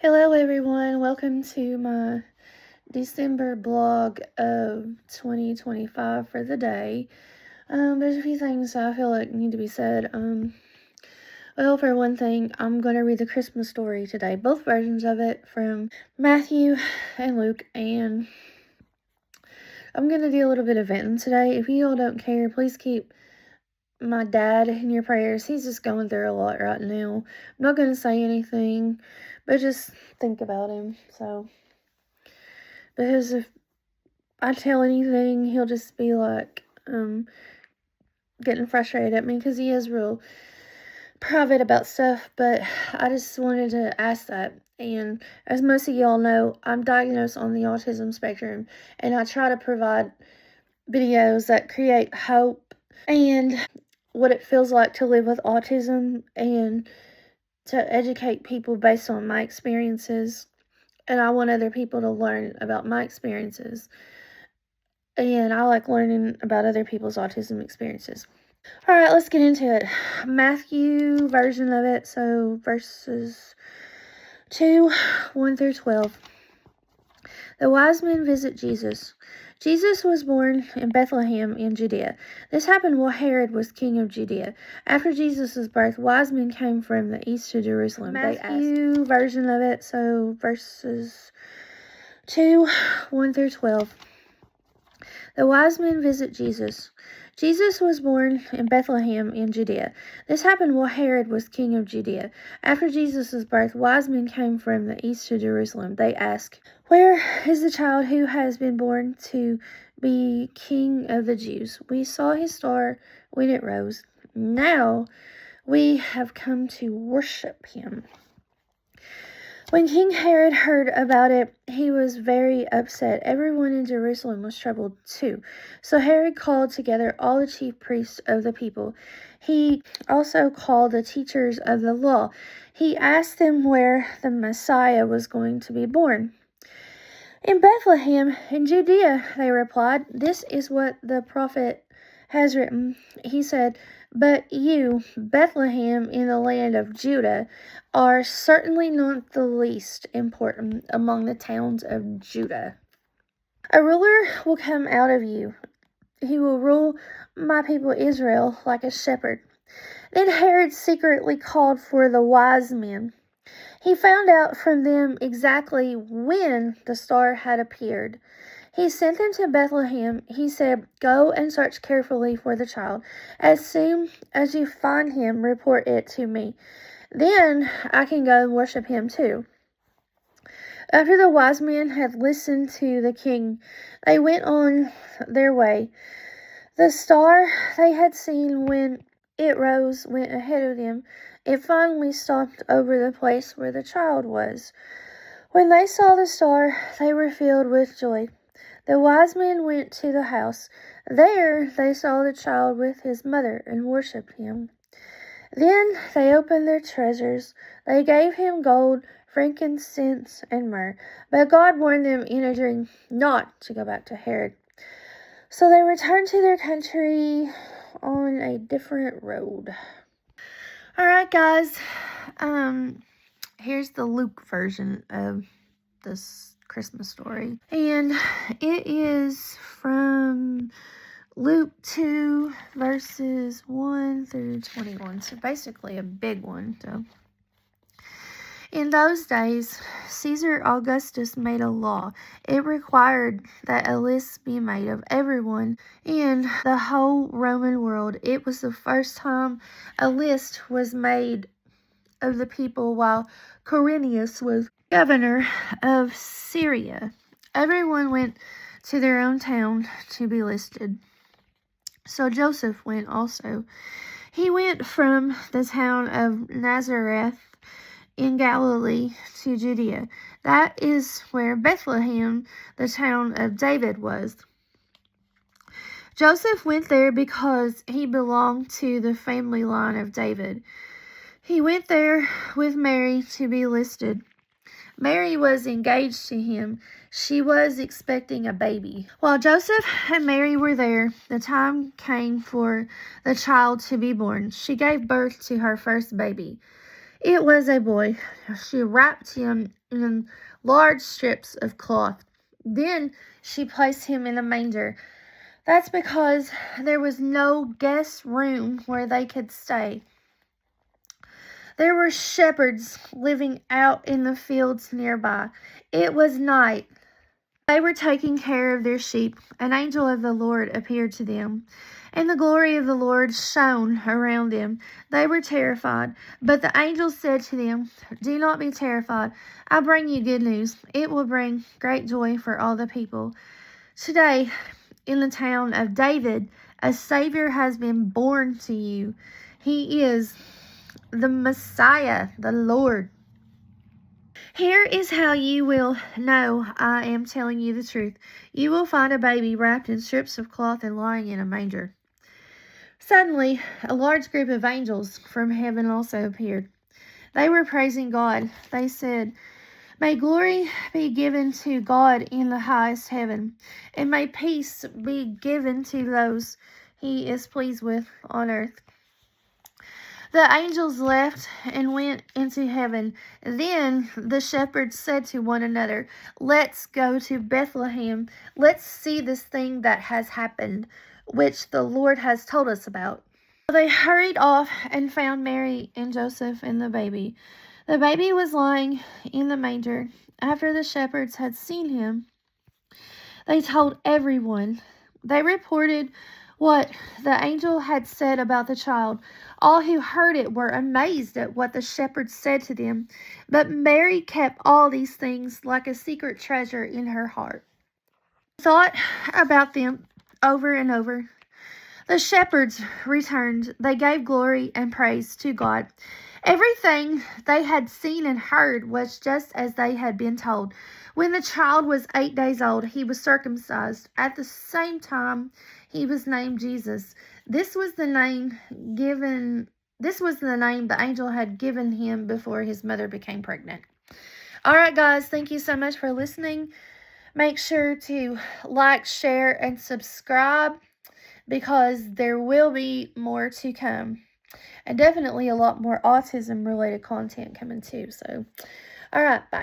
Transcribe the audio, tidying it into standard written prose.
Hello everyone, welcome to my December blog of 2025 for the day. There's a few things I feel like need to be said. Well, for one thing, I'm going to read the Christmas story today, both versions of it from Matthew and Luke, and I'm going to do a little bit of venting today. If you all don't care, please keep my dad in your prayers. He's just going through a lot right now. I'm not going to say anything, but just think about him, because if I tell anything, he'll just be like, getting frustrated at me because he is real private about stuff, but I just wanted to ask that. And as most of y'all know, I'm diagnosed on the autism spectrum, and I try to provide videos that create hope and what it feels like to live with autism and to educate people based on my experiences. And I want other people to learn about my experiences. And I like learning about other people's autism experiences. Alright, let's get into it. Matthew version of it, so verses 2, 1 through 12. The wise men visit Jesus. Jesus was born in Bethlehem in Judea. This happened while Herod was king of Judea. After Jesus' birth, wise men came from the east to Jerusalem. Matthew version of it, so verses 2, 1 through 12. The wise men visit Jesus. Jesus was born in Bethlehem in Judea. This happened while Herod was king of Judea. After Jesus' birth, wise men came from the east to Jerusalem. They asked, "Where is the child who has been born to be king of the Jews? We saw his star when it rose. Now we have come to worship him." When King Herod heard about it, he was very upset. Everyone in Jerusalem was troubled too. So Herod called together all the chief priests of the people. He also called the teachers of the law. He asked them where the Messiah was going to be born. "In Bethlehem, in Judea," they replied. "This is what the prophet has written." He said, "But you, Bethlehem, in the land of Judah, are certainly not the least important among the towns of Judah. A ruler will come out of you. He will rule my people Israel like a shepherd." Then Herod secretly called for the wise men. He found out from them exactly when the star had appeared. He sent them to Bethlehem. He said, "Go and search carefully for the child. As soon as you find him, report it to me. Then I can go and worship him too." After the wise men had listened to the king, they went on their way. The star they had seen when it rose went ahead of them. It finally stopped over the place where the child was. When they saw the star, they were filled with joy. The wise men went to the house. There they saw the child with his mother and worshipped him. Then they opened their treasures. They gave him gold, frankincense, and myrrh. But God warned them in a dream not to go back to Herod. So they returned to their country on a different road. Alright, guys. Here's the Luke version of this Christmas story. And it is from Luke 2, verses 1 through 21. So basically a big one. So, in those days, Caesar Augustus made a law. It required that a list be made of everyone in the whole Roman world. It was the first time a list was made of the people while Quirinius was governor of Syria. Everyone went to their own town to be listed. So Joseph went also. He went from the town of Nazareth in Galilee to Judea. That is where Bethlehem, the town of David, was. Joseph went there because he belonged to the family line of David. He went there with Mary to be listed. Mary was engaged to him. She was expecting a baby. While Joseph and Mary were there, the time came for the child to be born. She gave birth to her first baby. It was a boy. She wrapped him in large strips of cloth. Then she placed him in a manger. That's because there was no guest room where they could stay. There were shepherds living out in the fields nearby. It was night. They were taking care of their sheep. An angel of the Lord appeared to them, and the glory of the Lord shone around them. They were terrified, but the angel said to them, "Do not be terrified. I bring you good news. It will bring great joy for all the people. Today, in the town of David, a Savior has been born to you. He is the Messiah, the Lord." Here is how you will know I am telling you the truth. You will find a baby wrapped in strips of cloth and lying in a manger. Suddenly, a large group of angels from heaven also appeared. They were praising God. They said, "May glory be given to God in the highest heaven, and may peace be given to those he is pleased with on earth." The angels left and went into heaven. Then the shepherds said to one another, "Let's go to Bethlehem. Let's see this thing that has happened, which the Lord has told us about." They hurried off and found Mary and Joseph and the baby. The baby was lying in the manger. After the shepherds had seen him, they told everyone. They reported what the angel had said about the child. All who heard it were amazed at what the shepherds said to them. But Mary kept all these things like a secret treasure in her heart. Thought about them over and over. The shepherds returned. They gave glory and praise to God. Everything they had seen and heard was just as they had been told. When the child was 8 days old, he was circumcised. At the same time, he was named Jesus. This was the name the angel had given him before his mother became pregnant. All right, guys, thank you so much for listening. Make sure to like, share, and subscribe, because there will be more to come. And definitely a lot more autism-related content coming too. So, all right, bye.